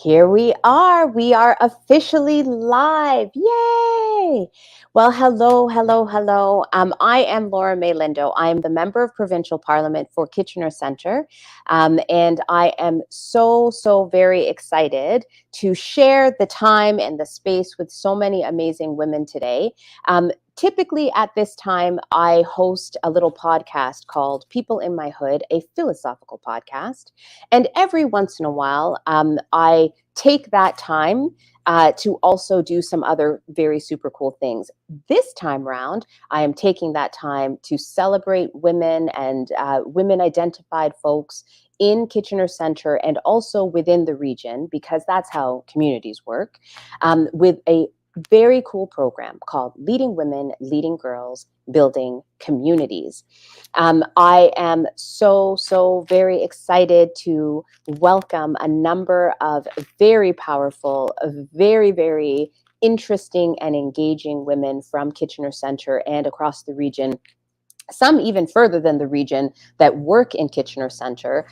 Here we are. We are officially live. Yay! Well, hello, hello, hello. I am Laura May Lindo. I am the member of Provincial Parliament for Kitchener Centre. And I am so very excited to share the time and the space with so many amazing women today. Typically at this time, I host a little podcast called People in My Hood, a philosophical podcast. And every once in a while, I take that time to also do some other very super cool things. This time round, I am taking that time to celebrate women and women identified folks in Kitchener Centre and also within the region, because that's how communities work, with a very cool program called Leading Women, Leading Girls, Building Communities. I am so very excited to welcome a number of very powerful, very interesting and engaging women from Kitchener Centre and across the region, some even further than the region, that work in Kitchener Centre,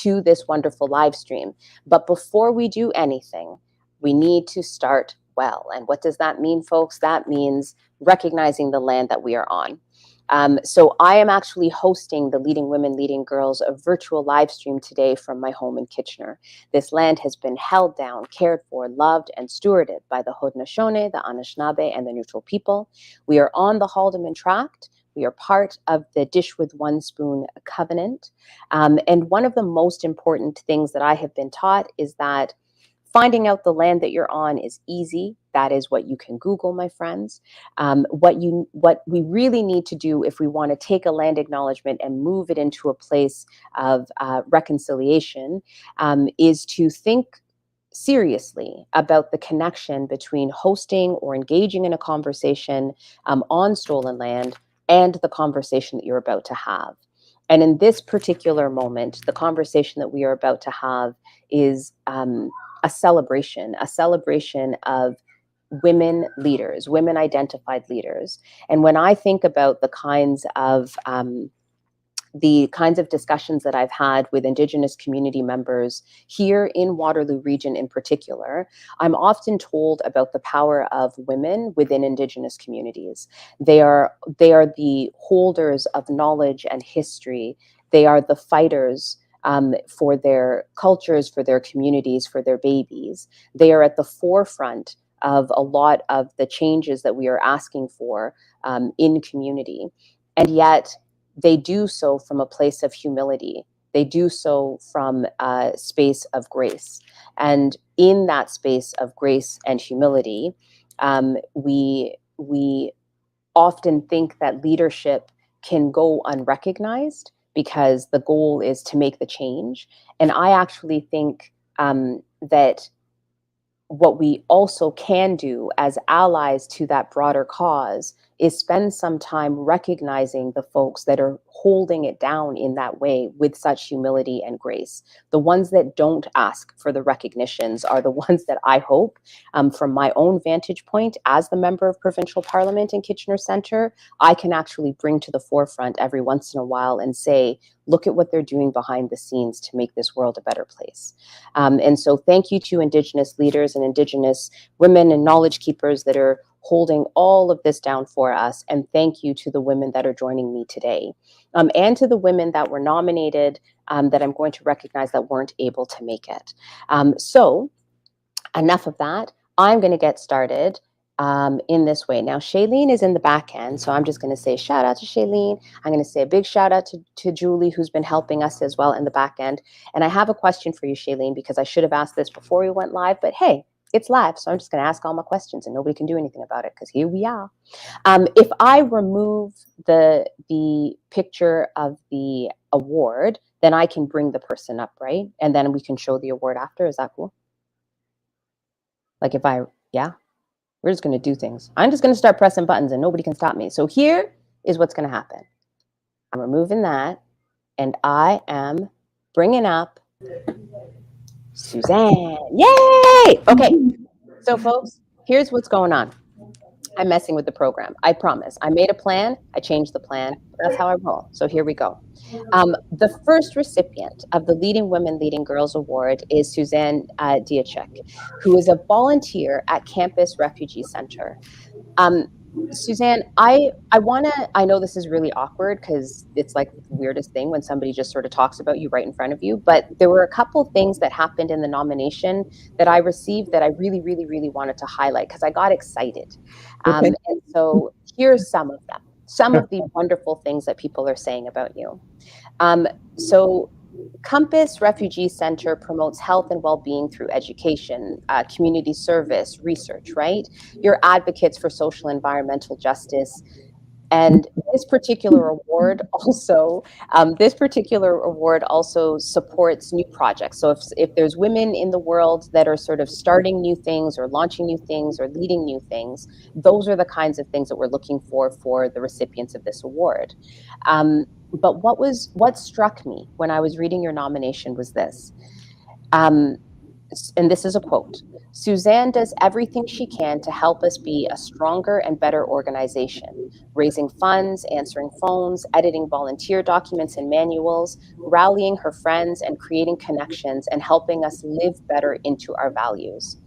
to this wonderful live stream. But before we do anything, we need to start well. And what does that mean, folks? That means recognizing the land that we are on. So I am actually hosting the Leading Women, Leading Girls, a virtual live stream today from my home in Kitchener. This land has been held down, cared for, loved, and stewarded by the Haudenosaunee, the Anishinaabe, and the Neutral people. We are on the Haldimand Tract. We are part of the Dish with One Spoon covenant. And one of the most important things that I have been taught is that finding out the land that you're on is easy. That is what you can Google, my friends. What we really need to do if we want to take a land acknowledgement and move it into a place of reconciliation is to think seriously about the connection between hosting or engaging in a conversation on stolen land and the conversation that you're about to have. And in this particular moment, the conversation that we are about to have is a celebration of women leaders, women identified leaders. And when I think about the kinds of discussions that I've had with Indigenous community members here in Waterloo Region in particular, I'm often told about the power of women within Indigenous communities. They are the holders of knowledge and history. They are the fighters for their cultures, for their communities, for their babies. They are at the forefront of a lot of the changes that we are asking for in community. And yet, they do so from a place of humility. They do so from a space of grace. And in that space of grace and humility, we often think that leadership can go unrecognized because the goal is to make the change. And I actually think that what we also can do as allies to that broader cause is spend some time recognizing the folks that are holding it down in that way with such humility and grace. The ones that don't ask for the recognitions are the ones that I hope, from my own vantage point as the member of Provincial Parliament in Kitchener Centre, I can actually bring to the forefront every once in a while and say, look at what they're doing behind the scenes to make this world a better place. And so thank you to Indigenous leaders and Indigenous women and knowledge keepers that are holding all of this down for us. And thank you to the women that are joining me today. And to the women that were nominated that I'm going to recognize that weren't able to make it. So enough of that. I'm going to get started in this way. Now, Shailene is in the back end, so I'm just going to say shout out to Shailene. I'm going to say a big shout out to Julie, who's been helping us as well in the back end. And I have a question for you, Shailene, because I should have asked this before we went live, but hey, it's live, so I'm just going to ask all my questions and nobody can do anything about it because here we are. If I remove the picture of the award, then I can bring the person up, right? And then we can show the award after. Is that cool? Like if yeah, we're just going to do things. I'm just going to start pressing buttons and nobody can stop me. So here is what's going to happen. I'm removing that and I am bringing up Suzanne. Yay! Okay, so folks, here's what's going on. I'm messing with the program. I promise. I made a plan. I changed the plan. That's how I roll. So here we go. The first recipient of the Leading Women, Leading Girls Award is Suzanne Diachek, who is a volunteer at Campus Refugee Center. Suzanne, I know this is really awkward because it's like the weirdest thing when somebody just sort of talks about you right in front of you, but there were a couple things that happened in the nomination that I received that I really, really, really wanted to highlight because I got excited. Okay. And so here's some of them, some of the wonderful things that people are saying about you. So Campus Refugee Center promotes health and well-being through education, community service, research, right? You're advocates for social environmental justice. And this particular award also, supports new projects. So if there's women in the world that are sort of starting new things or launching new things or leading new things, those are the kinds of things that we're looking for the recipients of this award. But what struck me when I was reading your nomination was this, and this is a quote: Suzanne does everything she can to help us be a stronger and better organization, raising funds, answering phones, editing volunteer documents and manuals, rallying her friends and creating connections and helping us live better into our values.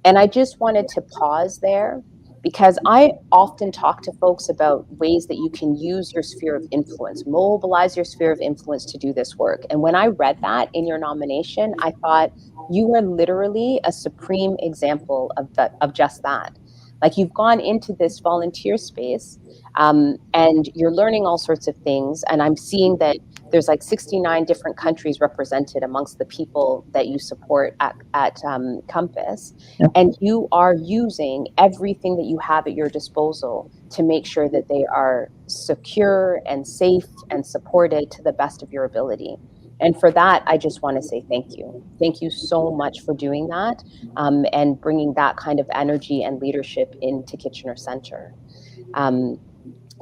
And I just wanted to pause there because I often talk to folks about ways that you can use your sphere of influence, mobilize your sphere of influence to do this work. And when I read that in your nomination, I thought you are literally a supreme example of just that. Like, you've gone into this volunteer space, and you're learning all sorts of things. And I'm seeing that there's like 69 different countries represented amongst the people that you support at Compass. Yeah. And you are using everything that you have at your disposal to make sure that they are secure and safe and supported to the best of your ability. And for that, I just want to say thank you. Thank you so much for doing that, and bringing that kind of energy and leadership into Kitchener Center.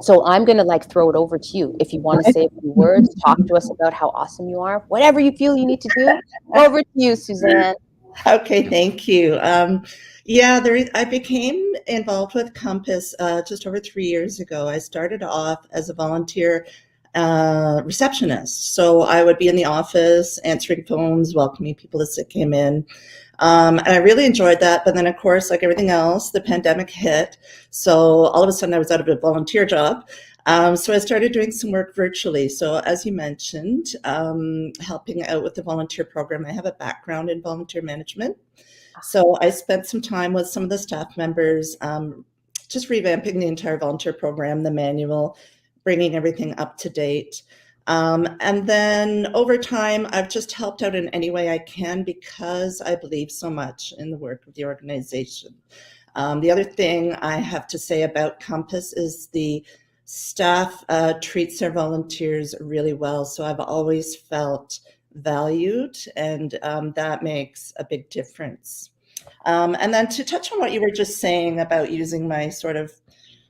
So I'm going to throw it over to you. If you want to say a few words, talk to us about how awesome you are, whatever you feel you need to do, over to you, Suzanne. Okay, thank you. I became involved with Compass just over 3 years ago. I started off as a volunteer receptionist. So I would be in the office answering phones, welcoming people as they came in. And I really enjoyed that. But then, of course, like everything else, the pandemic hit. So all of a sudden I was out of a volunteer job. So I started doing some work virtually. So as you mentioned, helping out with the volunteer program. I have a background in volunteer management. So I spent some time with some of the staff members, just revamping the entire volunteer program, the manual, bringing everything up to date. And then over time, I've just helped out in any way I can because I believe so much in the work of the organization. The other thing I have to say about Compass is the staff treats their volunteers really well. So I've always felt valued, and that makes a big difference. And then to touch on what you were just saying about using my sort of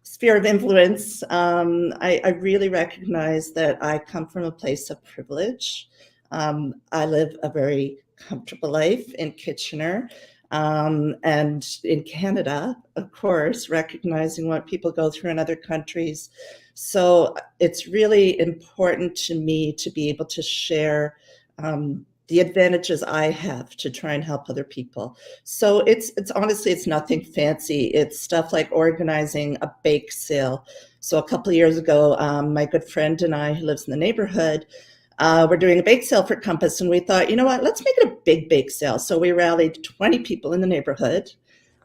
sphere of influence, I really recognize that I come from a place of privilege. I live a very comfortable life in Kitchener, and in Canada, of course, recognizing what people go through in other countries. So it's really important to me to be able to share the advantages I have to try and help other people. So it's honestly, it's nothing fancy. It's stuff like organizing a bake sale. So a couple of years ago, my good friend and I, who lives in the neighborhood, we're doing a bake sale for Compass, and we thought, you know what, let's make it a big bake sale. So we rallied 20 people in the neighborhood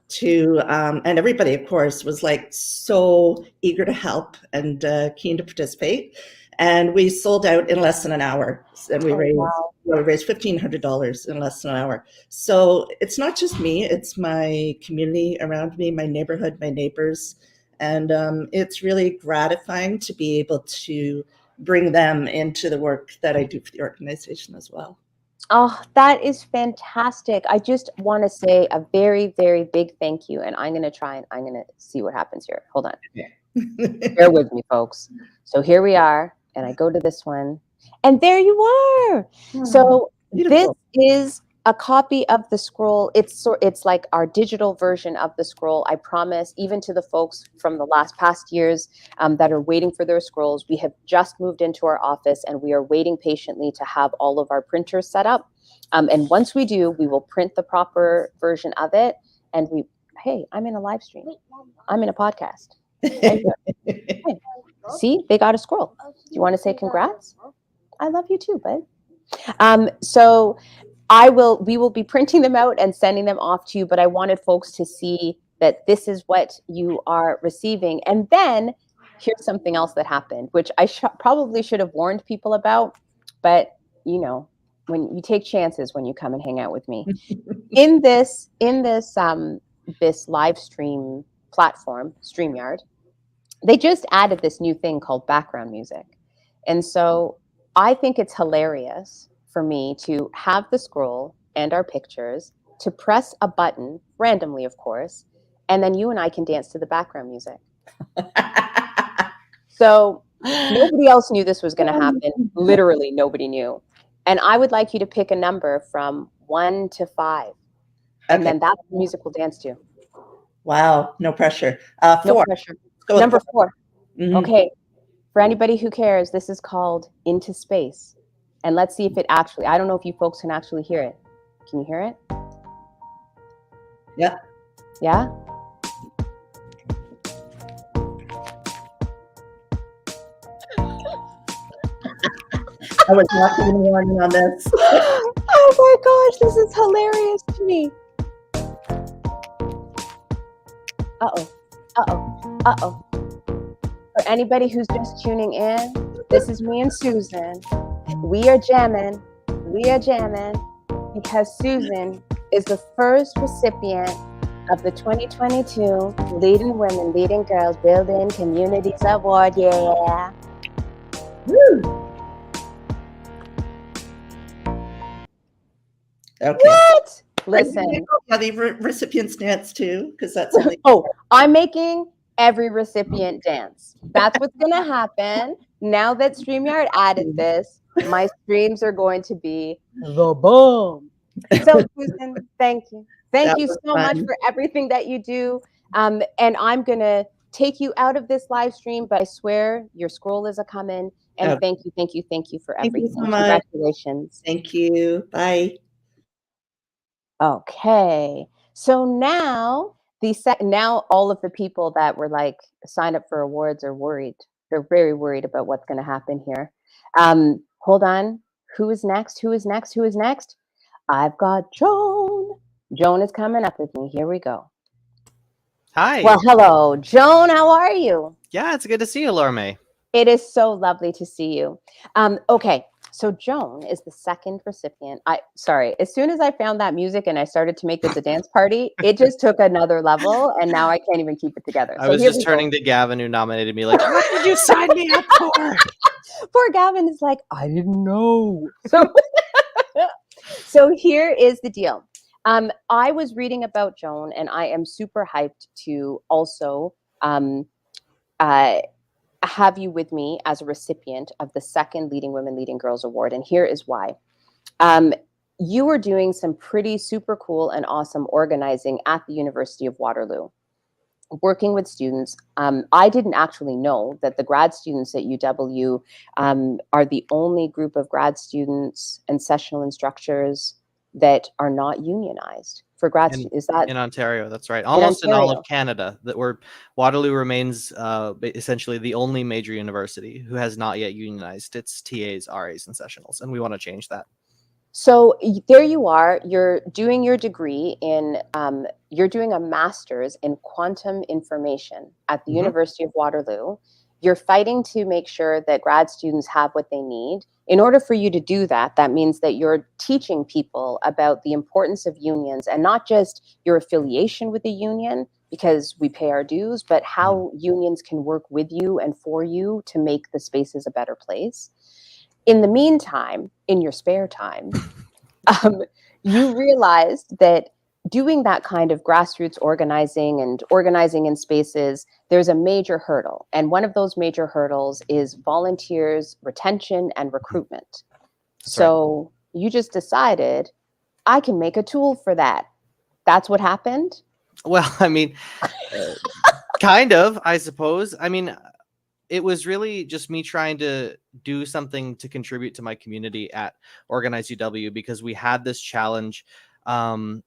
to, and everybody, of course, was like so eager to help and keen to participate. And we sold out in less than an hour, and we raised $1,500 in less than an hour. So it's not just me; it's my community around me, my neighborhood, my neighbors, and it's really gratifying to be able to bring them into the work that I do for the organization as well. Oh, that is fantastic. I just want to say a very, very big thank you. And I'm going to see what happens here. Hold on. Yeah. Bear with me, folks. So here we are. And I go to this one. And there you are. So Beautiful. this is a copy of the scroll. It's like our digital version of the scroll. I promise, even to the folks from the past years that are waiting for their scrolls, we have just moved into our office and we are waiting patiently to have all of our printers set up. And once we do, we will print the proper version of it. And hey, I'm in a live stream. I'm in a podcast. Hey, see, they got a scroll. Do you want to say congrats? I love you too, bud. So we will be printing them out and sending them off to you, but I wanted folks to see that this is what you are receiving. And then here's something else that happened, which I probably should have warned people about, but you know, when you take chances when you come and hang out with me. in this live stream platform, StreamYard, they just added this new thing called background music. And so I think it's hilarious for me to have the scroll and our pictures, to press a button, randomly, of course, and then you and I can dance to the background music. So nobody else knew this was going to happen. Literally nobody knew. And I would like you to pick a number from 1 to 5. And then that's the music we'll dance to. Wow, no pressure. 4. No pressure. Number 4. Mm-hmm. Okay. For anybody who cares, this is called Into Space. And let's see if it actually, I don't know if you folks can actually hear it. Can you hear it? Yeah. Yeah? I was not even warning on this. Oh my gosh, this is hilarious to me. Uh-oh. Uh-oh. Uh-oh. For anybody who's just tuning in, this is me and Susan. We are jamming. We are jamming because Susan is the first recipient of the 2022 Leading Women, Leading Girls, Building Communities Award. Yeah. Woo. Okay. What? Listen. How the recipients dance too, because that's something. Oh, I'm making every recipient dance. That's what's going to happen. Now that StreamYard added this, my streams are going to be the bomb. So, Susan, thank you. Thank you so much for everything that you do. And I'm going to take you out of this live stream, but I swear your scroll is a coming. And thank you for everything. Thank you so much. Congratulations. Thank you. Bye. Okay. So now now all of the people that were like signed up for awards are worried. They're very worried about what's going to happen here. Hold on. Who is next? Who is next? Who is next? I've got Joan. Joan is coming up with me. Here we go. Hi. Well, hello, Joan. How are you? Yeah, it's good to see you, Laura May. It is so lovely to see you. Okay. So Joan is the second recipient. As soon as I found that music and I started to make this a dance party, it just took another level and now I can't even keep it together. I was just turning to Gavin, who nominated me, like, what did you sign me up for? Poor Gavin is like, I didn't know. So here is the deal. I was reading about Joan and I am super hyped to also have you with me as a recipient of the second Leading Women, Leading Girls Award. And here is why. You were doing some pretty super cool and awesome organizing at the University of Waterloo, working with students. I didn't actually know that the grad students at UW are the only group of grad students and sessional instructors that are not unionized. For grad students, is that in Ontario? That's right. Almost in all of Canada, Waterloo remains essentially the only major university who has not yet unionized its TAs, RAs, and sessionals, and we want to change that. So there you are. You're doing your degree in. You're doing a master's in quantum information at the University of Waterloo. You're fighting to make sure that grad students have what they need. In order for you to do that, that means that you're teaching people about the importance of unions and not just your affiliation with the union, because we pay our dues, but how unions can work with you and for you to make the spaces a better place. In the meantime, in your spare time, you realized that doing that kind of grassroots organizing and organizing in spaces, there's a major hurdle. And one of those major hurdles is volunteers, retention, and recruitment. So you just decided, I can make a tool for that. That's what happened? Well, I mean, kind of, I suppose. I mean, it was really just me trying to do something to contribute to my community at Organize UW, because we had this challenge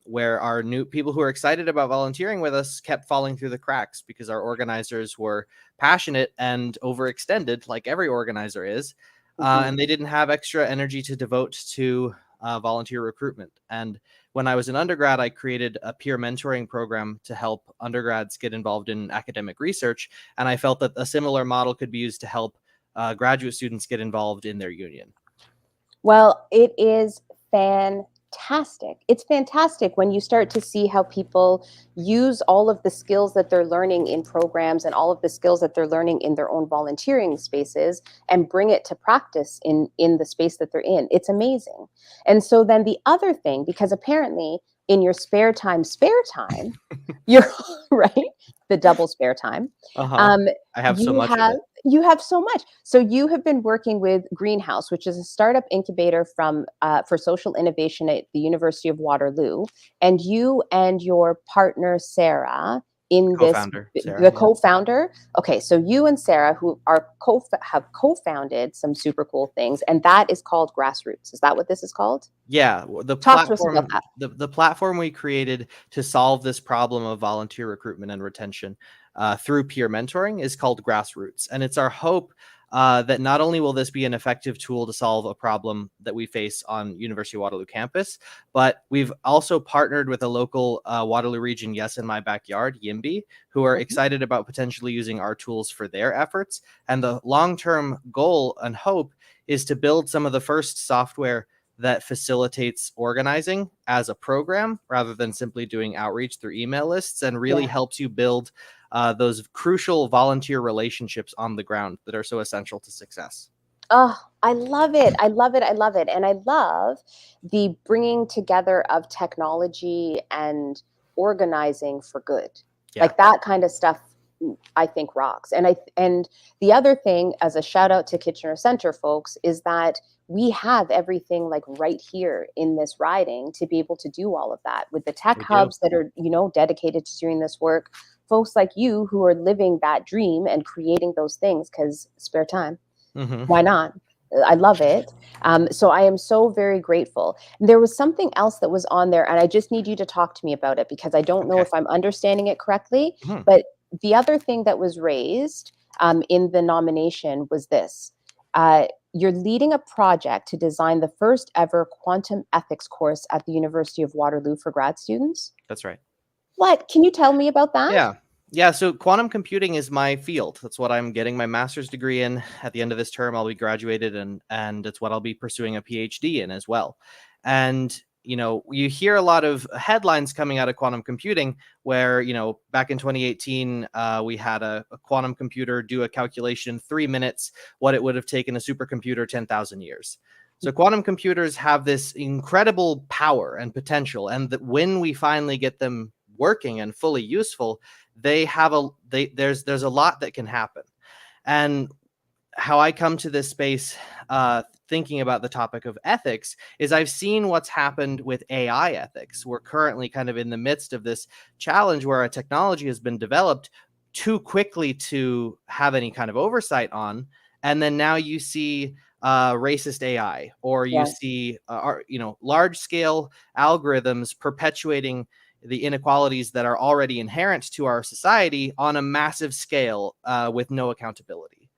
where our new people who are excited about volunteering with us kept falling through the cracks because our organizers were passionate and overextended, like every organizer is, and they didn't have extra energy to devote to volunteer recruitment. And when I was an undergrad, I created a peer mentoring program to help undergrads get involved in academic research. And I felt that a similar model could be used to help graduate students get involved in their union. Well, it is fantastic. It's fantastic when you start to see how people use all of the skills that they're learning in programs and all of the skills that they're learning in their own volunteering spaces and bring it to practice in the space that they're in. It's amazing. And so then the other thing, because apparently in your spare time, you're right, the double spare time. I have so much of it. You have so much. So you have been working with Greenhouse, which is a startup incubator for social innovation at the University of Waterloo, and you and your partner Sarah Co-founder, Sarah, the co-founder. Okay, so you and Sarah, who are have co-founded some super cool things, and that is called Grassroots. Is that what this is called? Yeah, Talk to us about that. The platform we created to solve this problem of volunteer recruitment and retention through peer mentoring is called Grassroots. And it's our hope that not only will this be an effective tool to solve a problem that we face on University of Waterloo campus, but we've also partnered with a local Waterloo Region Yes in My Backyard, YIMBY, who are excited about potentially using our tools for their efforts. And the long-term goal and hope is to build some of the first software that facilitates organizing as a program rather than simply doing outreach through email lists, and really helps you build those crucial volunteer relationships on the ground that are so essential to success. Oh, I love it. I love it. I love it. And I love the bringing together of technology and organizing for good. Yeah. Like that kind of stuff, I think rocks. And the other thing, as a shout out to Kitchener Center folks, is that we have everything like right here in this riding to be able to do all of that with the tech hubs that are, dedicated to doing this work. Folks like you who are living that dream and creating those things, because spare time. Why not? I love it. So I am so very grateful. There was something else that was on there, and I just need you to talk to me about it because I don't know if I'm understanding it correctly. But the other thing that was raised in the nomination was this. You're leading a project to design the first ever quantum ethics course at the University of Waterloo for grad students. That's right. What? Can you tell me about that? Yeah. So quantum computing is my field. That's what I'm getting my master's degree in. At the end of this term, I'll be graduated, and it's what I'll be pursuing a PhD in as well. And you hear a lot of headlines coming out of quantum computing where, back in 2018, we had a quantum computer do a calculation in 3 minutes, what it would have taken a supercomputer 10,000 years. So quantum computers have this incredible power and potential, and that when we finally get them working and fully useful, there's a lot that can happen. And how I come to this space thinking about the topic of ethics is I've seen what's happened with AI ethics. We're currently kind of in the midst of this challenge where a technology has been developed too quickly to have any kind of oversight on. And then now you see racist AI, or you see large scale algorithms perpetuating the inequalities that are already inherent to our society on a massive scale with no accountability.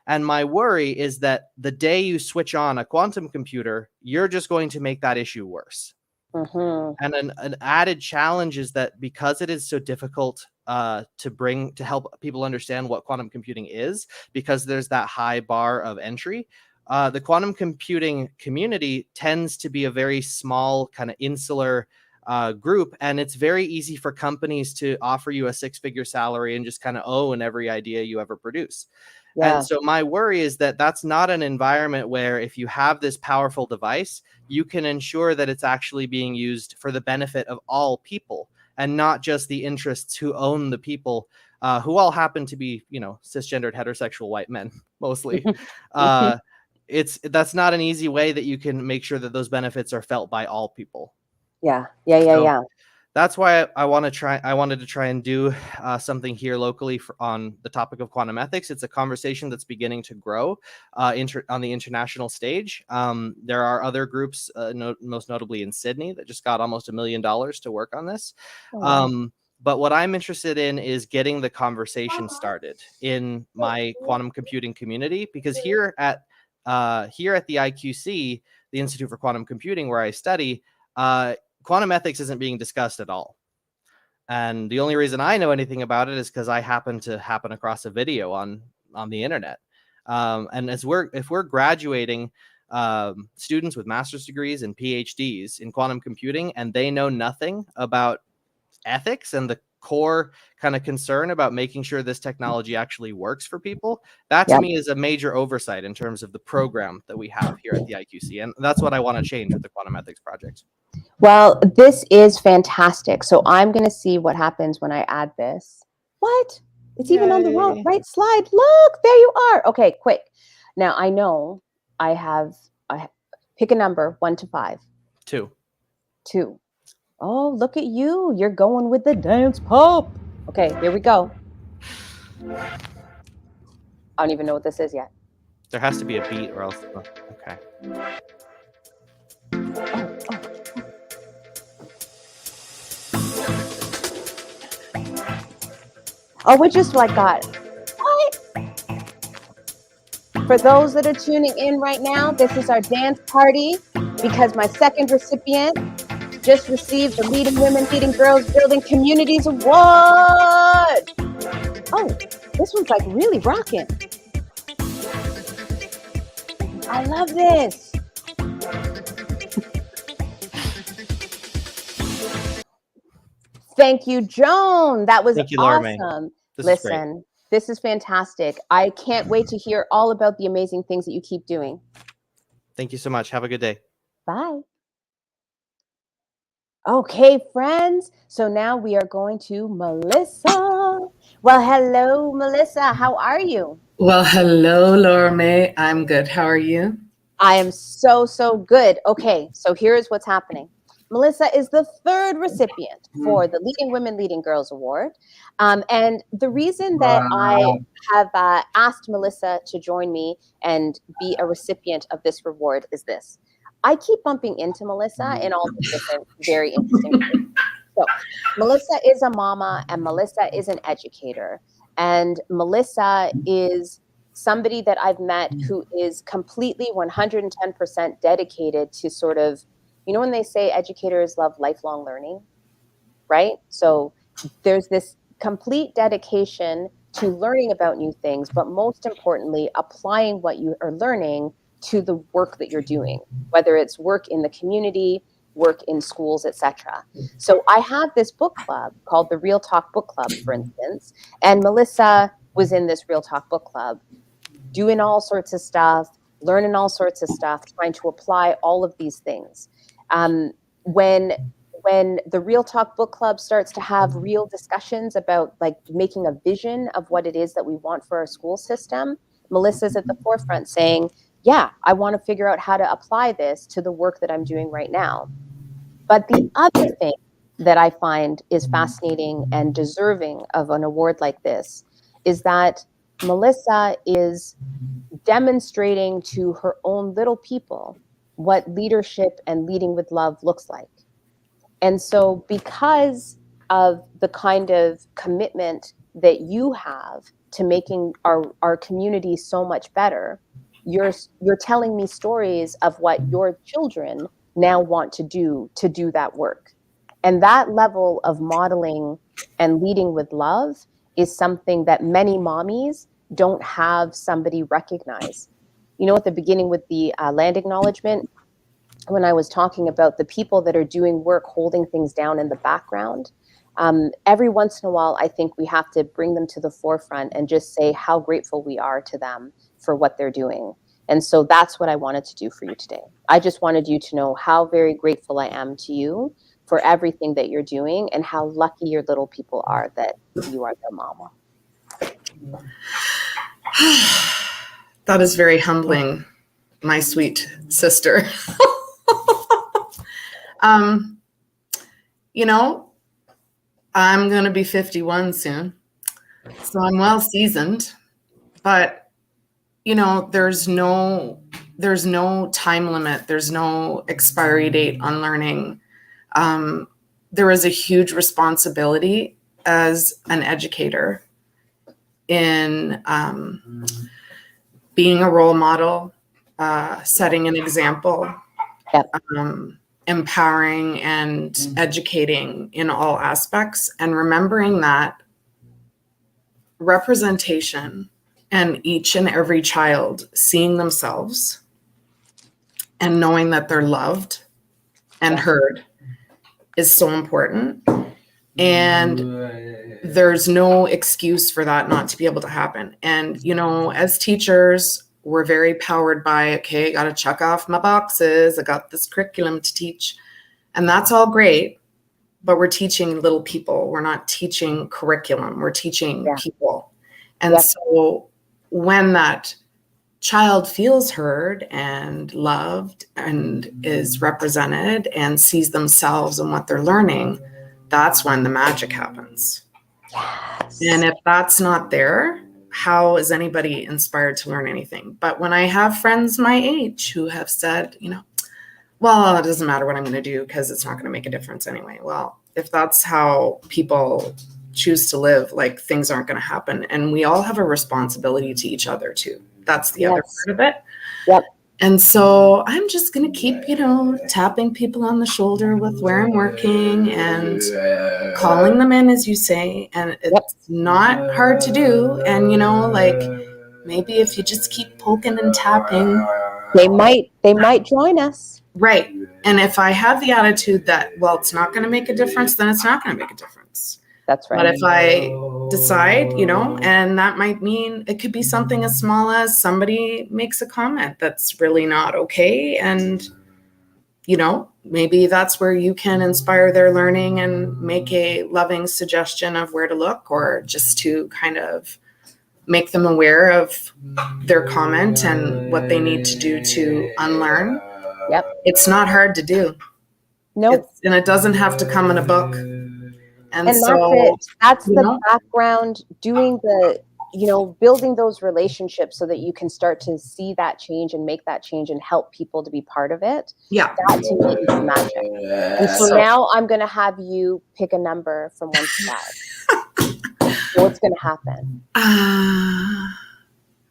And my worry is that the day you switch on a quantum computer, you're just going to make that issue worse. And an added challenge is that because it is so difficult to help people understand what quantum computing is, because there's that high bar of entry, the quantum computing community tends to be a very small, kind of insular group, and it's very easy for companies to offer you a 6-figure salary and just kind of own every idea you ever produce. And so my worry is that that's not an environment where if you have this powerful device, you can ensure that it's actually being used for the benefit of all people and not just the interests who own the people, who all happen to be, cisgendered heterosexual white men, mostly. That's not an easy way that you can make sure that those benefits are felt by all people. Yeah. So that's why I wanted to try and do something here locally on the topic of quantum ethics. It's a conversation that's beginning to grow on the international stage. There are other groups, most notably in Sydney, that just got almost $1 million to work on this. Oh, wow. But what I'm interested in is getting the conversation started in my quantum computing community, because here at the IQC, the Institute for Quantum Computing, where I study, quantum ethics isn't being discussed at all. And the only reason I know anything about it is because I happen across a video on the internet. And if we're graduating students with master's degrees and PhDs in quantum computing, and they know nothing about ethics and the core kind of concern about making sure this technology actually works for people, that to me is a major oversight in terms of the program that we have here at the IQC. And that's what I want to change with the Quantum Ethics Project. Well, this is fantastic. So I'm going to see what happens when I add this. What? It's even on the right slide. Look, there you are. Okay, quick. Now I know I pick a number, 1 to 5. 2. 2. Oh, look at you. You're going with the dance pop. Okay, here we go. I don't even know what this is yet. There has to be a beat or else. Okay. Oh, we just got what? For those that are tuning in right now, this is our dance party because my second recipient just received the Leading Women, Leading Girls Building Communities Award. Oh, this one's like really rocking. I love this. Thank you, Joan. That was awesome. Listen, this is fantastic. I can't wait to hear all about the amazing things that you keep doing. Thank you so much. Have a good day. Bye. Okay, friends. So now we are going to Melissa. Well, hello, Melissa. How are you? Well, hello, Laura May. I'm good. How are you? I am so good. Okay, so here's what's happening. Melissa is the third recipient for the Leading Women, Leading Girls Award. And the reason that I have asked Melissa to join me and be a recipient of this reward is this. I keep bumping into Melissa in all these different, very interesting ways. So Melissa is a mama and Melissa is an educator. And Melissa is somebody that I've met who is completely 110% dedicated to sort of, you know, when they say educators love lifelong learning, right? So there's this complete dedication to learning about new things, but most importantly, applying what you are learning to the work that you're doing, whether it's work in the community, work in schools, etc. So I have this book club called the Real Talk Book Club, for instance, and Melissa was in this Real Talk Book Club doing all sorts of stuff, learning all sorts of stuff, trying to apply all of these things. When the Real Talk Book Club starts to have real discussions about like making a vision of what it is that we want for our school system, Melissa's at the forefront saying, yeah, I want to figure out how to apply this to the work that I'm doing right now. But the other thing that I find is fascinating and deserving of an award like this is that Melissa is demonstrating to her own little people what leadership and leading with love looks like. And so because of the kind of commitment that you have to making our community so much better, you're telling me stories of what your children now want to do that work. And that level of modeling and leading with love is something that many mommies don't have somebody recognize. You know, at the beginning with the land acknowledgement, when I was talking about the people that are doing work, holding things down in the background, every once in a while, I think we have to bring them to the forefront and just say how grateful we are to them for what they're doing. And so that's what I wanted to do for you today. I just wanted you to know how very grateful I am to you for everything that you're doing and how lucky your little people are that you are their mama. That is very humbling, my sweet sister. you know, I'm going to be 51 soon, so I'm well seasoned, but, you know, there's no time limit. There's no expiry date on learning. There is a huge responsibility as an educator in being a role model, setting an example, Yep. empowering and educating in all aspects, and remembering that representation and each and every child seeing themselves and knowing that they're loved and heard is so important. And there's no excuse for that not to be able to happen. And, you know, as teachers, we're very powered by, okay, I got to check off my boxes. I got this curriculum to teach. And that's all great. But we're teaching little people. We're not teaching curriculum. We're teaching people. And so when that child feels heard and loved and is represented and sees themselves and what they're learning, that's when the magic happens. Yes. And if that's not there, how is anybody inspired to learn anything? But when I have friends my age who have said, you know, well, it doesn't matter what I'm going to do because it's not going to make a difference anyway. Well, if that's how people choose to live, like, things aren't going to happen. And we all have a responsibility to each other too. That's the other part of it. Yep. And so I'm just going to keep, you know, tapping people on the shoulder with where I'm working and calling them in, as you say. And it's not hard to do. And, you know, like, maybe if you just keep poking and tapping, they might join us. Right. And if I have the attitude that, well, it's not going to make a difference, then it's not going to make a difference. That's right. But if I decide, you know, and that might mean it could be something as small as somebody makes a comment that's really not okay. And, you know, maybe that's where you can inspire their learning and make a loving suggestion of where to look, or just to kind of make them aware of their comment and what they need to do to unlearn. Yep. It's not hard to do. Nope. And it doesn't have to come in a book. And so that's it. That's the background, doing the, you know, building those relationships so that you can start to see that change and make that change and help people to be part of it. Yeah. That to me is magic. And so now I'm going to have you pick a number from 1 to 5. What's going to happen?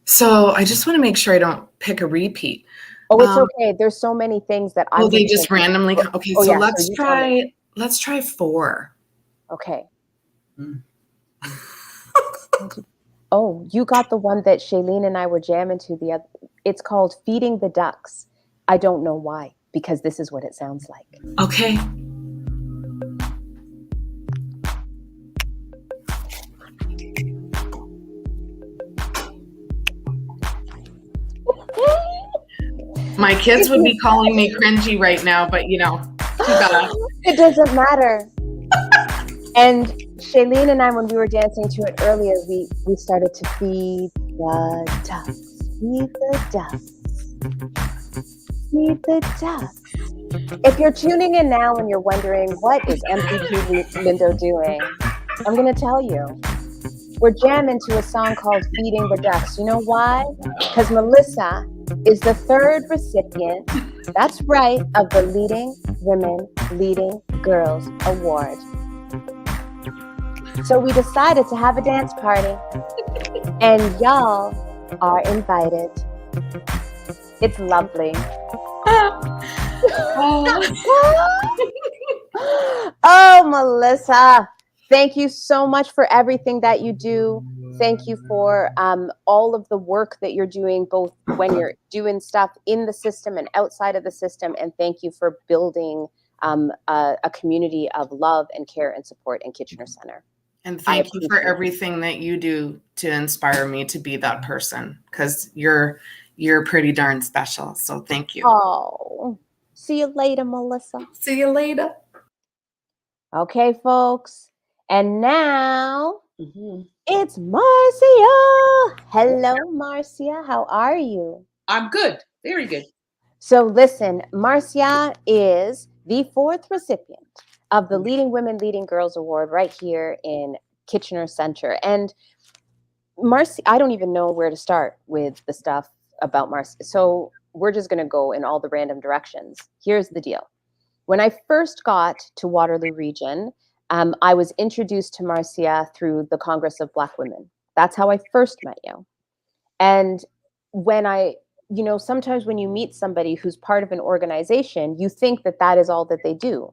So I just want to make sure I don't pick a repeat. Oh, it's okay. There's so many things that I. Oh, they just randomly. Okay, so yeah, let's try 4. Okay. Oh, you got the one that Shailene and I were jamming to the other. It's called Feeding the Ducks. I don't know why, because this is what it sounds like. Okay. My kids would be calling me cringy right now, but you know, it doesn't matter. And Shailene and I, when we were dancing to it earlier, we started to feed the ducks, feed the ducks, feed the ducks. If you're tuning in now and you're wondering, what is MPP Lindo doing? I'm going to tell you. We're jamming to a song called Feeding the Ducks. You know why? Because Melissa is the 3rd recipient, that's right, of the Leading Women, Leading Girls Award. So we decided to have a dance party, and y'all are invited. It's lovely. Oh, Melissa, thank you so much for everything that you do. Thank you for all of the work that you're doing, both when you're doing stuff in the system and outside of the system. And thank you for building a community of love and care and support in Kitchener Center. And thank you for everything that you do to inspire me to be that person, because you're pretty darn special. So thank you. Oh, see you later, Melissa. See you later. Okay, folks. And now it's Marcia. Hello, Marcia. How are you? I'm good. Very good. So listen, Marcia is the 4th recipient of the Leading Women, Leading Girls Award right here in Kitchener Center. And Marcy, I don't even know where to start with the stuff about Marcy. So we're just going to go in all the random directions. Here's the deal. When I first got to Waterloo Region, I was introduced to Marcia through the Congress of Black Women. That's how I first met you. And when sometimes when you meet somebody who's part of an organization, you think that that is all that they do.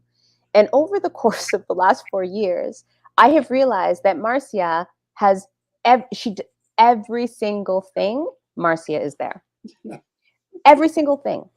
And over the course of the last 4 years, I have realized that Marcia has every single thing. Marcia is there. Every single thing.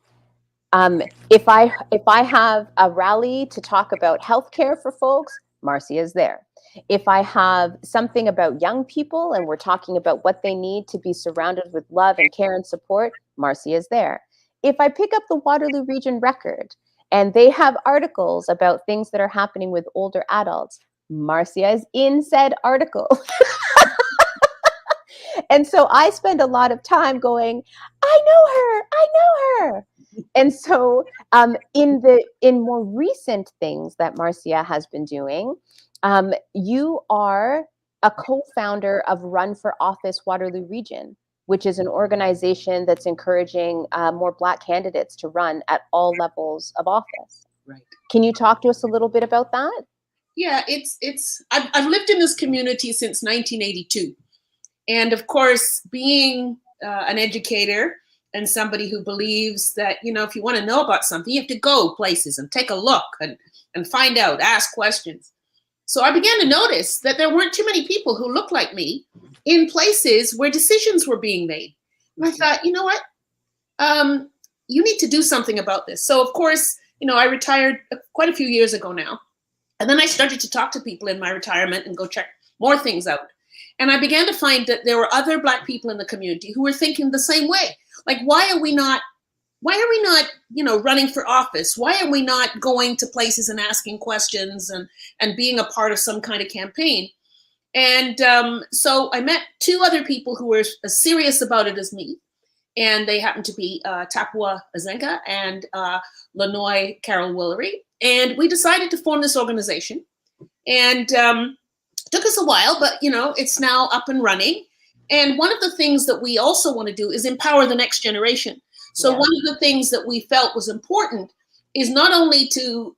If I have a rally to talk about healthcare for folks, Marcia is there. If I have something about young people and we're talking about what they need to be surrounded with love and care and support, Marcia is there. If I pick up the Waterloo Region Record and they have articles about things that are happening with older adults, Marcia is in said article. And so I spend a lot of time going, I know her. And so in more recent things that Marcia has been doing, you are a co-founder of Run for Office Waterloo Region, which is an organization that's encouraging more Black candidates to run at all levels of office. Right. Can you talk to us a little bit about that? Yeah, I've lived in this community since 1982. And of course, being an educator and somebody who believes that, if you want to know about something, you have to go places and take a look and find out, ask questions. So I began to notice that there weren't too many people who looked like me in places where decisions were being made. And I thought, you know what? You need to do something about this. So of course, I retired quite a few years ago now. And then I started to talk to people in my retirement and go check more things out. And I began to find that there were other Black people in the community who were thinking the same way. Like, why are we not, running for office? Why are we not going to places and asking questions and being a part of some kind of campaign? And so I met two other people who were as serious about it as me. And they happened to be Tapua Azenga and Lanoy Carol Willery. And we decided to form this organization. And took us a while, but it's now up and running. And one of the things that we also want to do is empower the next generation. So one of the things that we felt was important is not only to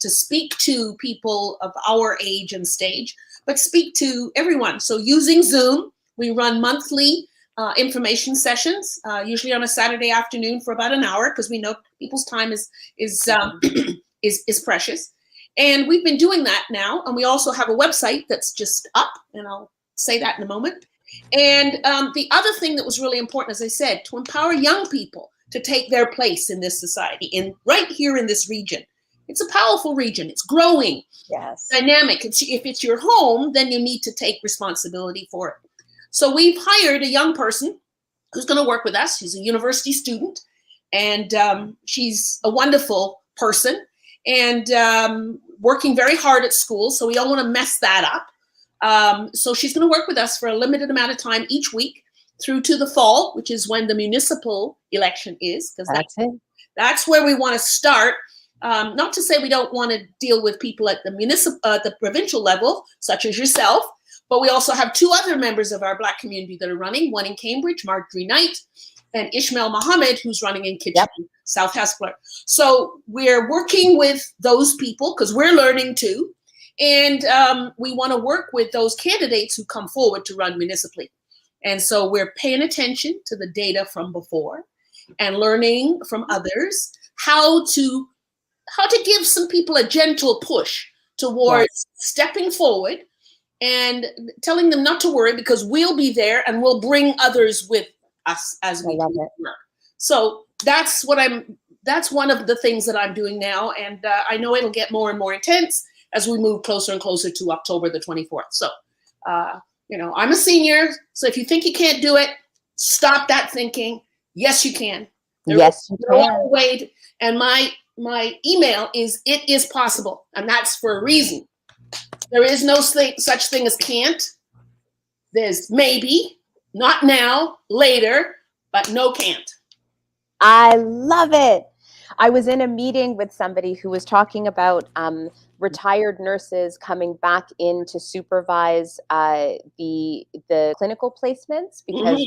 speak to people of our age and stage, but speak to everyone. So using Zoom, we run monthly information sessions, usually on a Saturday afternoon for about an hour, because we know people's time is precious. And we've been doing that now. And we also have a website that's just up, and I'll say that in a moment. And the other thing that was really important, as I said, to empower young people to take their place in this society, right here in this region. It's a powerful region. It's growing, yes, dynamic. If it's your home, then you need to take responsibility for it. So we've hired a young person who's going to work with us. She's a university student, and she's a wonderful person. And working very hard at school, so we don't want to mess that up. So she's going to work with us for a limited amount of time each week through to the fall, which is when the municipal election is, because that's where we want to start. Not to say we don't want to deal with people at the provincial level, such as yourself, but we also have two other members of our Black community that are running, one in Cambridge, Marjorie Knight, and Ishmael Mohammed, who's running in Kitchener, South Hespeler. So we're working with those people because we're learning too. And we want to work with those candidates who come forward to run municipally. And so we're paying attention to the data from before and learning from others how to give some people a gentle push towards stepping forward and telling them not to worry, because we'll be there and we'll bring others with us as we do work. So that's one of the things that I'm doing now. And I know it'll get more and more intense as we move closer and closer to October the 24th. So, I'm a senior. So if you think you can't do it, stop that thinking. Yes, you can. Yes, you can. Wait. And my email is it is possible. And that's for a reason. There is no such thing as can't. There's maybe, not now, later, but no can't. I love it. I was in a meeting with somebody who was talking about retired nurses coming back in to supervise the clinical placements, because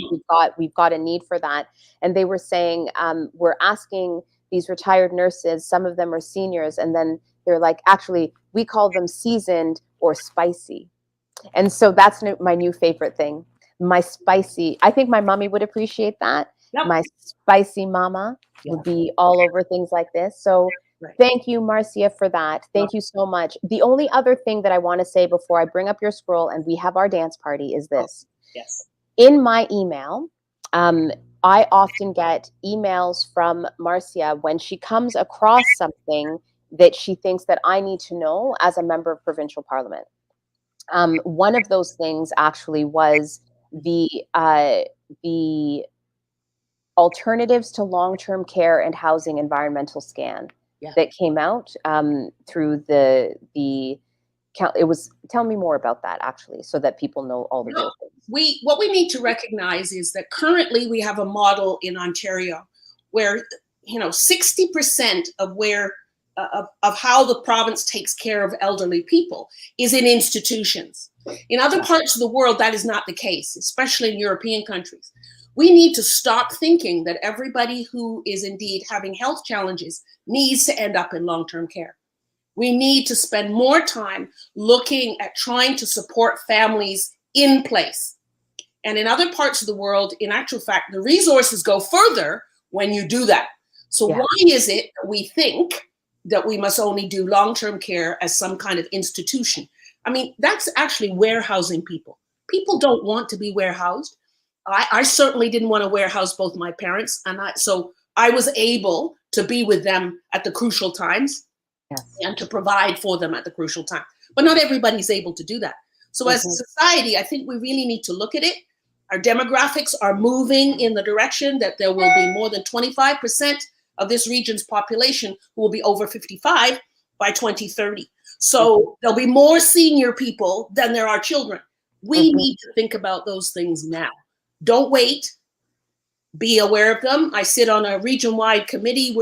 we've got a need for that. And they were saying, we're asking these retired nurses, some of them are seniors, and then they're like, actually, we call them seasoned or spicy. And so that's my new favorite thing. My spicy, I think my mommy would appreciate that. Yep. My spicy mama would be all over things like this. So thank you, Marcia, for that. Thank you so much. The only other thing that I want to say before I bring up your scroll and we have our dance party is this. Yes. In my email, I often get emails from Marcia when she comes across something that she thinks that I need to know as a member of provincial parliament. One of those things actually was the alternatives to long-term care and housing environmental scan that came out through the it was, tell me more about that actually, so that people know all the real things. What we need to recognize is that currently we have a model in Ontario where 60% of where of how the province takes care of elderly people is in institutions. In other parts of the world, that is not the case, especially in European countries. We need to stop thinking that everybody who is indeed having health challenges needs to end up in long-term care. We need to spend more time looking at trying to support families in place. And in other parts of the world, in actual fact, the resources go further when you do that. So why is it that we think that we must only do long-term care as some kind of institution? I mean, that's actually warehousing people. People don't want to be warehoused. I certainly didn't want to warehouse both my parents, and so I was able to be with them at the crucial times and to provide for them at the crucial time. But not everybody's able to do that. So as a society, I think we really need to look at it. Our demographics are moving in the direction that there will be more than 25% of this region's population who will be over 55 by 2030. So there'll be more senior people than there are children. We need to think about those things now. Don't wait. Be aware of them. I sit on a region-wide committee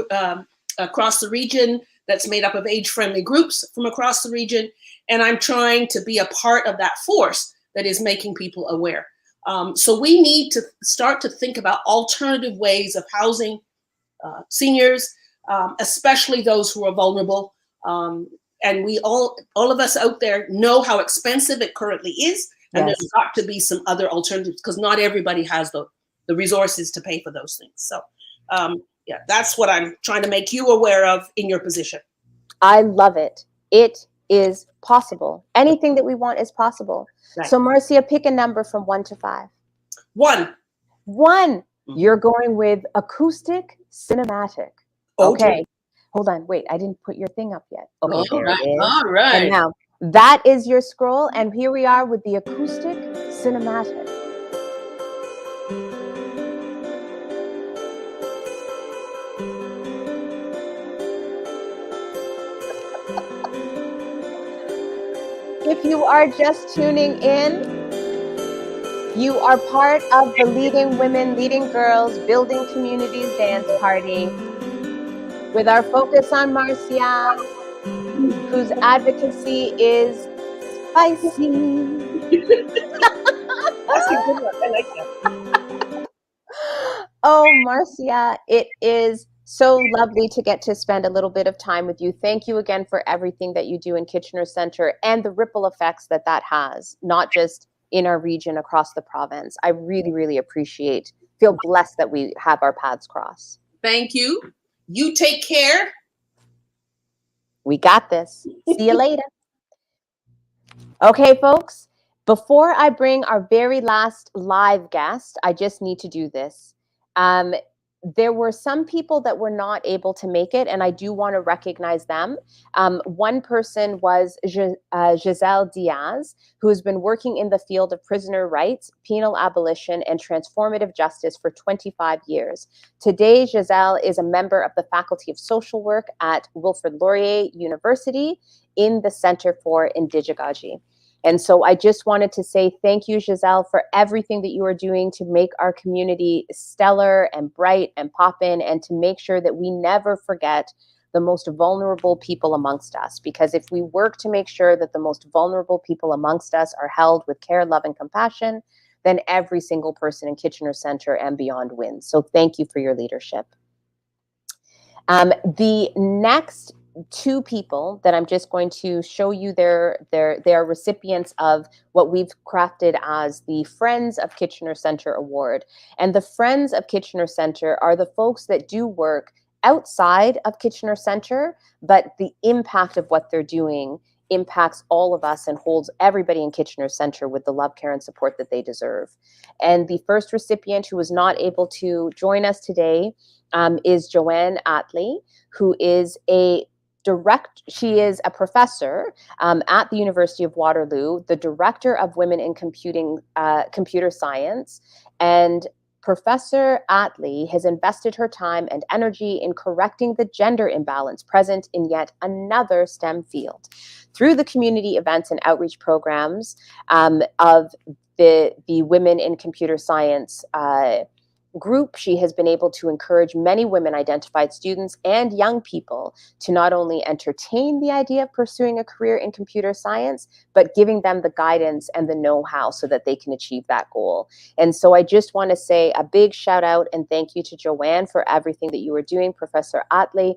across the region that's made up of age-friendly groups from across the region, and I'm trying to be a part of that force that is making people aware. So we need to start to think about alternative ways of housing seniors, especially those who are vulnerable. And we all of us out there know how expensive it currently is, and there's got to be some other alternatives because not everybody has the resources to pay for those things. So yeah, that's what I'm trying to make you aware of in your position. I love it. It is possible. Anything that we want is possible. Right. So Marcia, pick a number from 1 to 5. 1. 1. You're going with acoustic cinematic. Okay. Hold on. Wait, I didn't put your thing up yet. Okay, there it is. All right. And now that is your scroll. And here we are with the acoustic cinematic. If you are just tuning in, you are part of the Leading Women, Leading Girls, Building Communities dance party with our focus on Marcia, whose advocacy is spicy. That's a good one. I like that. Oh, Marcia, it is so lovely to get to spend a little bit of time with you. Thank you again for everything that you do in Kitchener Centre and the ripple effects that has, not just in our region, across the province. I really, really feel blessed that we have our paths cross. Thank you. You take care. We got this. See you later. Okay, folks, before I bring our very last live guest, I just need to do this. There were some people that were not able to make it, and I do want to recognize them. One person was Giselle Diaz, who has been working in the field of prisoner rights, penal abolition, and transformative justice for 25 years. Today, Giselle is a member of the Faculty of Social Work at Wilfrid Laurier University in the Center for Indigeology. And so I just wanted to say thank you, Giselle, for everything that you are doing to make our community stellar and bright and poppin', and to make sure that we never forget the most vulnerable people amongst us. Because if we work to make sure that the most vulnerable people amongst us are held with care, love, and compassion, then every single person in Kitchener Centre and beyond wins. So thank you for your leadership. The next two people that I'm just going to show you their recipients of what we've crafted as the Friends of Kitchener Centre Award. And the Friends of Kitchener Centre are the folks that do work outside of Kitchener Centre, but the impact of what they're doing impacts all of us and holds everybody in Kitchener Centre with the love, care, and support that they deserve. And the first recipient who was not able to join us today is Joanne Attlee, who is she is a professor at the University of Waterloo, the director of Women in Computer Science, and Professor Attlee has invested her time and energy in correcting the gender imbalance present in yet another STEM field. Through the community events and outreach programs of the Women in Computer Science group, she has been able to encourage many women-identified students and young people to not only entertain the idea of pursuing a career in computer science, but giving them the guidance and the know-how so that they can achieve that goal. And so I just want to say a big shout out and thank you to Joanne for everything that you are doing, Professor Attlee.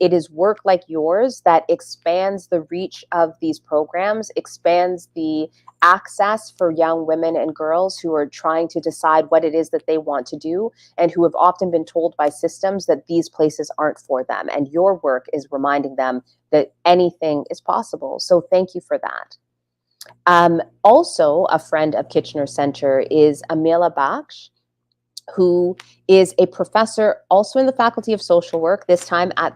It is work like yours that expands the reach of these programs, expands the access for young women and girls who are trying to decide what it is that they want to do and who have often been told by systems that these places aren't for them. And your work is reminding them that anything is possible. So thank you for that. Also, a friend of Kitchener Centre is Amila Baksh, who is a professor also in the Faculty of Social Work, this time at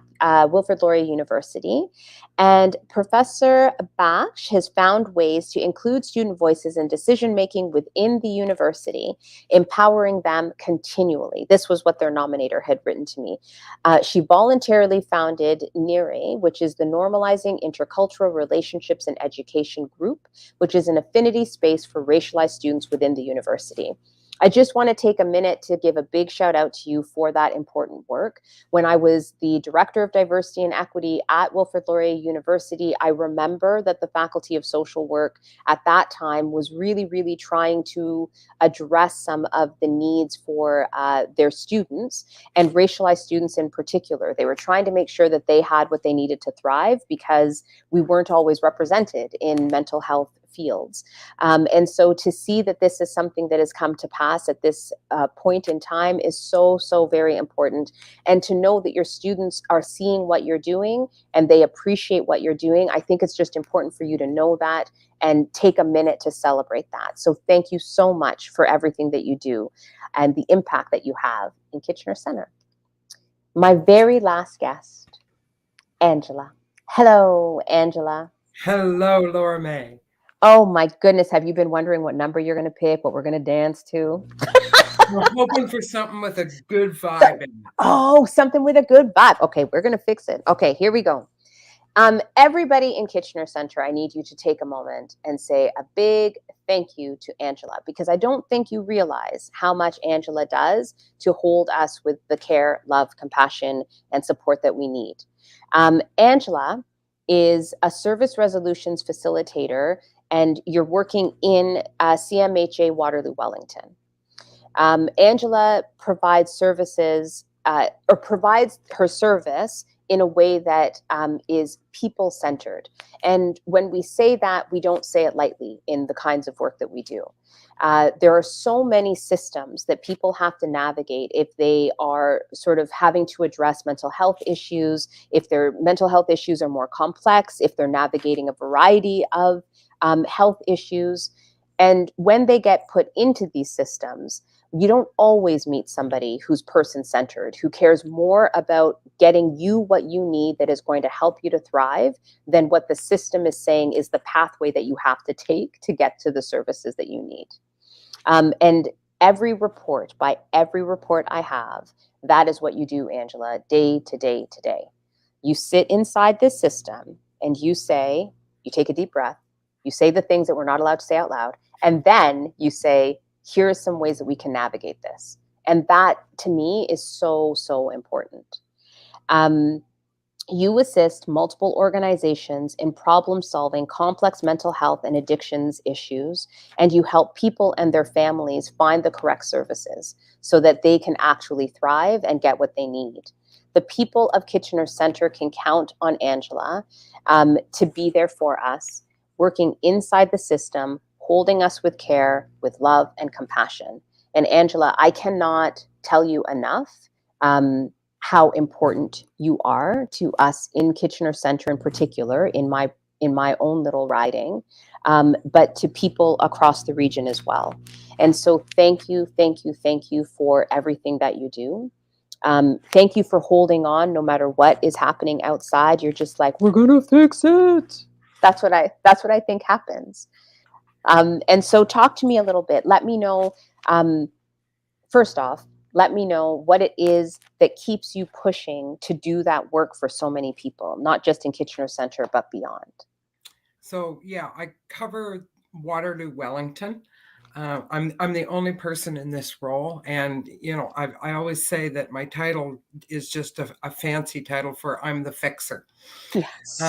Wilfrid Laurier University. And Professor Baksh has found ways to include student voices in decision-making within the university, empowering them continually. This was what their nominator had written to me. She voluntarily founded NIRE, which is the Normalizing Intercultural Relationships in Education group, which is an affinity space for racialized students within the university. I just want to take a minute to give a big shout out to you for that important work. When I was the Director of Diversity and Equity at Wilfrid Laurier University, I remember that the Faculty of Social Work at that time was really, really trying to address some of the needs for their students, and racialized students in particular. They were trying to make sure that they had what they needed to thrive because we weren't always represented in mental health fields. And so to see that this is something that has come to pass at this point in time is so, so very important. And to know that your students are seeing what you're doing and they appreciate what you're doing, I think it's just important for you to know that and take a minute to celebrate that. So thank you so much for everything that you do and the impact that you have in Kitchener Centre. My very last guest, Angela. Hello, Angela. Hello, Laura May. Oh my goodness, have you been wondering what number you're going to pick, what we're going to dance to? We're hoping for something with a good vibe in it. Oh, something with a good vibe. Okay, we're going to fix it. Okay, here we go. Everybody in Kitchener Centre, I need you to take a moment and say a big thank you to Angela, because I don't think you realize how much Angela does to hold us with the care, love, compassion, and support that we need. Angela is a service resolutions facilitator, and you're working in CMHA Waterloo Wellington. Angela provides services or provides her service in a way that is people-centered. And when we say that, we don't say it lightly in the kinds of work that we do. There are so many systems that people have to navigate if they are sort of having to address mental health issues, if their mental health issues are more complex, if they're navigating a variety of health issues. And when they get put into these systems, you don't always meet somebody who's person-centered, who cares more about getting you what you need that is going to help you to thrive than what the system is saying is the pathway that you have to take to get to the services that you need. And every report, by every report I have, that is what you do, Angela, day to day to day. You sit inside this system and you say, you take a deep breath, You say the things that we're not allowed to say out loud. And then you say, here are some ways that we can navigate this. And that, to me, is so, so important. You assist multiple organizations in problem solving complex mental health and addictions issues, and you help people and their families find the correct services so that they can actually thrive and get what they need. The people of Kitchener Centre can count on Angela to be there for us, working inside the system, holding us with care, with love and compassion. And Angela, I cannot tell you enough how important you are to us in Kitchener Centre in particular, in my own little riding, but to people across the region as well. And so thank you for everything that you do. Thank you for holding on no matter what is happening outside. You're just like, we're gonna fix it. That's what I think happens. And so talk to me a little bit. Let me know, first off, let me know what it is that keeps you pushing to do that work for so many people, not just in Kitchener Centre, but beyond. So yeah, I cover Waterloo, Wellington. I'm the only person in this role, and I always say that my title is just a fancy title for I'm the fixer. Yes.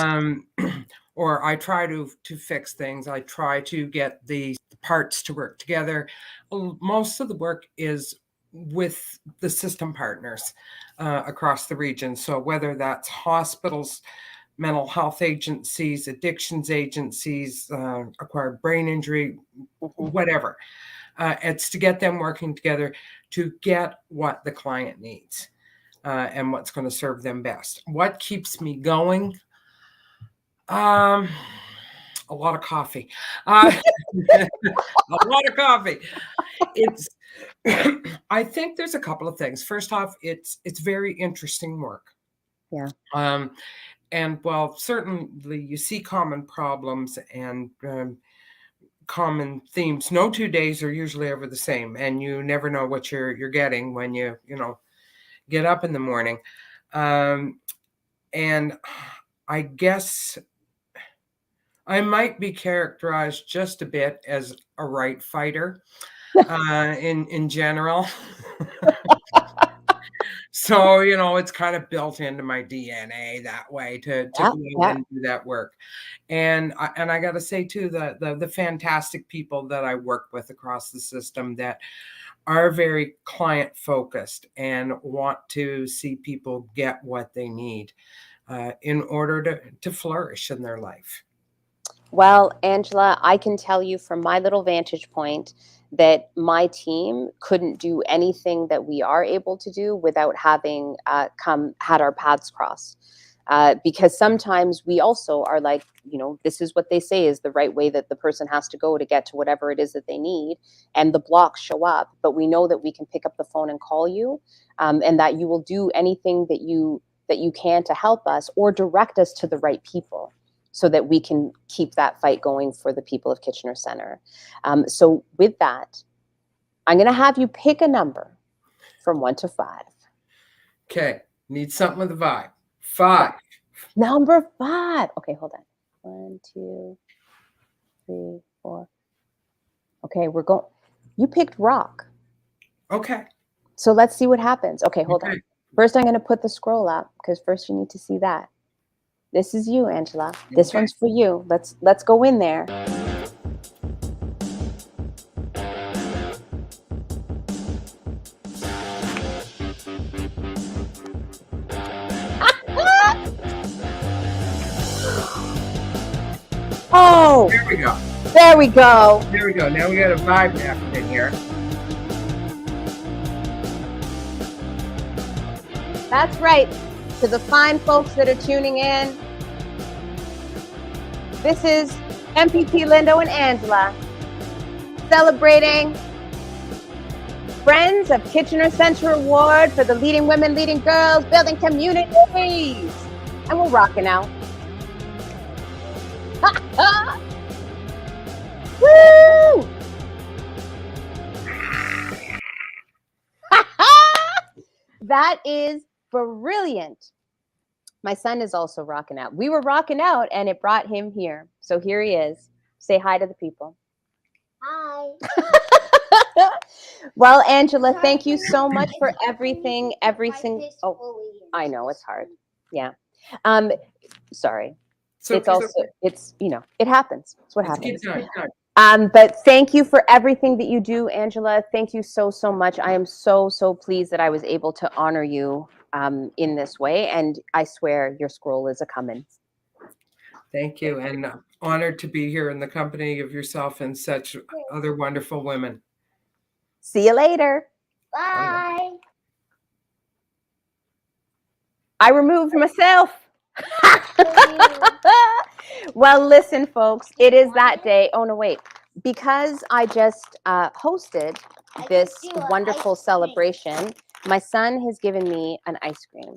Or I try to fix things. I try to get the parts to work together. Most of the work is with the system partners across the region. So whether that's hospitals, mental health agencies, addictions agencies, acquired brain injury, whatever. It's to get them working together to get what the client needs and what's going to serve them best. What keeps me going? A lot of coffee. A lot of coffee. I think there's a couple of things. First off, it's very interesting work. Yeah. And while certainly you see common problems and common themes, no 2 days are usually ever the same, and you never know what you're getting when you get up in the morning. And I guess I might be characterized just a bit as a right fighter in general. So, it's kind of built into my DNA that way to go and do that work. And I got to say, too, the fantastic people that I work with across the system that are very client focused and want to see people get what they need in order to flourish in their life. Well, Angela, I can tell you from my little vantage point that my team couldn't do anything that we are able to do without having had our paths cross. Because sometimes we also are like, this is what they say is the right way that the person has to go to get to whatever it is that they need. And the blocks show up, but we know that we can pick up the phone and call you, and that you will do anything that you can to help us or direct us to the right people, so that we can keep that fight going for the people of Kitchener Centre. So with that, I'm going to have you pick a number from 1 to 5. Okay. Need something with a vibe. 5. Number 5. Okay, hold on. 1, 2, 3, 4. Okay, we're going. You picked rock. Okay. So let's see what happens. Okay, hold on. First, I'm going to put the scroll up because first you need to see that. This is you, Angela. This one's for you. Let's go in there. Oh! There we go. There we go. There we go. Now we got a vibe happening here. That's right. To the fine folks that are tuning in, this is MPP Lindo and Angela celebrating Friends of Kitchener Centre Award for the Leading Women, Leading Girls, Building Communities. And we're rocking out. Woo! That is brilliant. My son is also rocking out. We were rocking out and it brought him here. So here he is. Say hi to the people. Hi. Well, Angela, thank you so much for everything. Every single. Oh, fully I into know the it's hard. screen. Yeah. Sorry. So It's also it's it happens. It's what let's keep happens. going. But thank you for everything that you do, Angela. Thank you so much. I am so pleased that I was able to honor you in this way, and I swear your scroll is a coming. Thank you, and honored to be here in the company of yourself and such other wonderful women. See you later. Bye. I removed myself. Well, listen, folks, it is that day. Oh, no, wait. Because I just hosted this wonderful celebration, my son has given me an ice cream.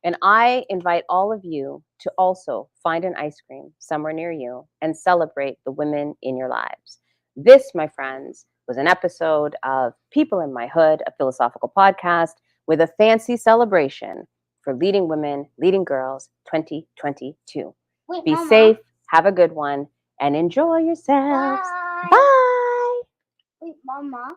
And I invite all of you to also find an ice cream somewhere near you and celebrate the women in your lives. This, my friends, was an episode of People in My Hood, a philosophical podcast with a fancy celebration for leading women, leading girls 2022. Wait, Be Mama. safe, have a good one, and enjoy yourselves. Bye. Bye. Wait, Mama.